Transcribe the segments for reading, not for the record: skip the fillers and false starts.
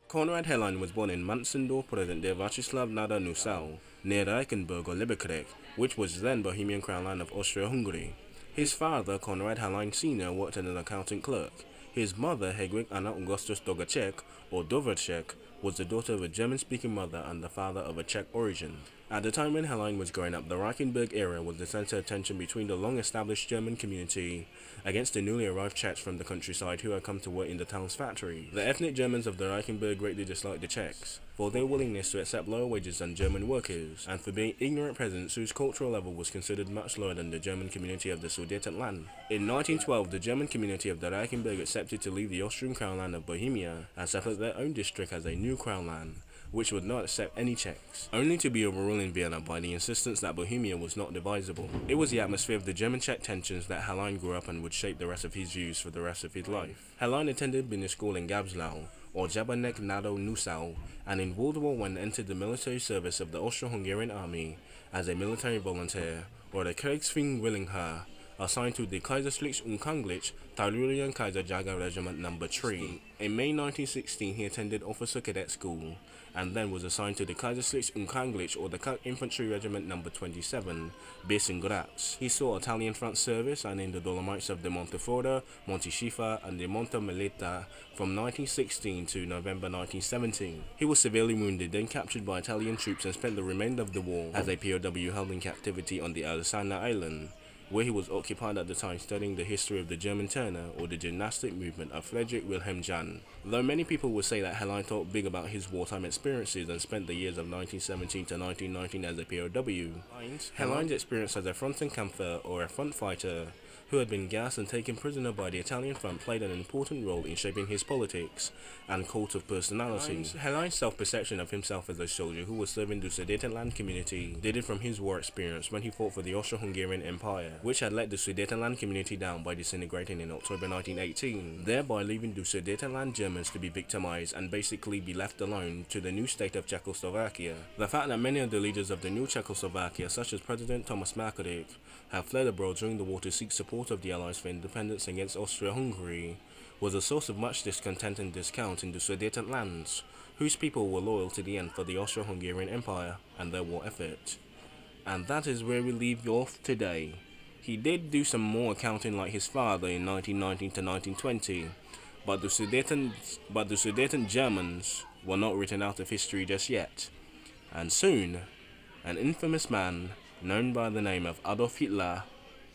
Konrad Henlein was born in Mansendorf, present-day Václav Nada Nusau, near Reichenberg or Liberec, which was then Bohemian Crown land of Austria-Hungary. His father, Konrad Henlein Sr., worked as an accounting clerk. His mother, Hedwig Anna Augustus Dogacek, or Dovacek, was the daughter of a German-speaking mother and the father of a Czech origin. At the time when Henlein was growing up, the Reichenberg area was the center of tension between the long-established German community against the newly arrived Czechs from the countryside who had come to work in the town's factory. The ethnic Germans of the Reichenberg greatly disliked the Czechs for their willingness to accept lower wages than German workers, and for being ignorant peasants whose cultural level was considered much lower than the German community of the Sudetenland. In 1912, the German community of the Reichenberg accepted to leave the Austrian crown land of Bohemia and set up their own district as a new crown land, which would not accept any Czechs, only to be overruled in Vienna by the insistence that Bohemia was not divisible. It was the atmosphere of the German-Czech tensions that Henlein grew up and would shape the rest of his views for the rest of his life. Henlein attended business school in Gabslau, or Jabanek Nado Nusau, and in World War I entered the military service of the Austro-Hungarian army as a military volunteer, or the Kriegsfreiwilliger, assigned to the Kaiserlich und Kunglich Tellurian Kaiserjäger Regiment No. 3. In May 1916, he attended Officer Cadet School, and then was assigned to the Kaiserlich und Kunglich, or the Infantry Regiment No. 27, based in Graz. He saw Italian front service and in the Dolomites of the Monteforte, Monte Schiffer, and the Monte Melita from 1916 to November 1917. He was severely wounded, then captured by Italian troops, and spent the remainder of the war as a POW held in captivity on the Alessandra Island, where he was occupied at the time studying the history of the German Turner, or the gymnastic movement of Friedrich Wilhelm Jahn. Though many people would say that Henlein thought big about his wartime experiences and spent the years of 1917 to 1919 as a POW, Henlein's experience as a Frontenkämpfer, or a front fighter, who had been gassed and taken prisoner by the Italian front, played an important role in shaping his politics and cult of personality. Henlein's self-perception of himself as a soldier who was serving the Sudetenland community dated from his war experience when he fought for the Austro-Hungarian Empire, which had let the Sudetenland community down by disintegrating in October 1918, thereby leaving the Sudetenland Germans to be victimized and basically be left alone to the new state of Czechoslovakia. The fact that many of the leaders of the new Czechoslovakia, such as President Thomas Masaryk, have fled abroad during the war to seek support of the Allies for independence against Austria-Hungary, was a source of much discontent and discount in the Sudetenlands, whose people were loyal to the end for the Austro-Hungarian Empire and their war effort. And that is where we leave you off today. He did do some more accounting like his father in 1919 to 1920, but the Sudeten Germans were not written out of history just yet. And soon, an infamous man known by the name of Adolf Hitler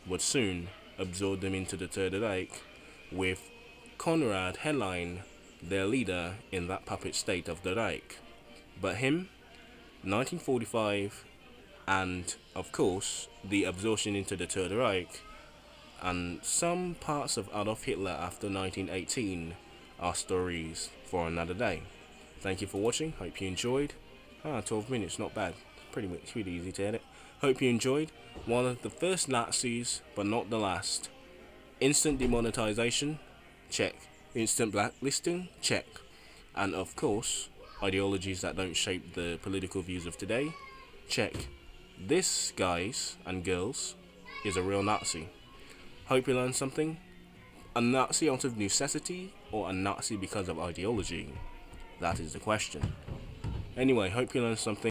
would soon absorb them into the Third Reich, with Konrad Henlein, their leader in that puppet state of the Reich. But him, 1945, and of course the absorption into the Third Reich, and some parts of Adolf Hitler after 1918 are stories for another day. Thank you for watching, hope you enjoyed. 12 minutes, not bad, pretty easy to edit. Hope you enjoyed. One of the first Nazis, but not the last. Instant demonetization? Check. Instant blacklisting? Check. And of course, ideologies that don't shape the political views of today? Check. This, guys and girls, is a real Nazi. Hope you learned something. A Nazi out of necessity, or a Nazi because of ideology? That is the question. Anyway, hope you learned something.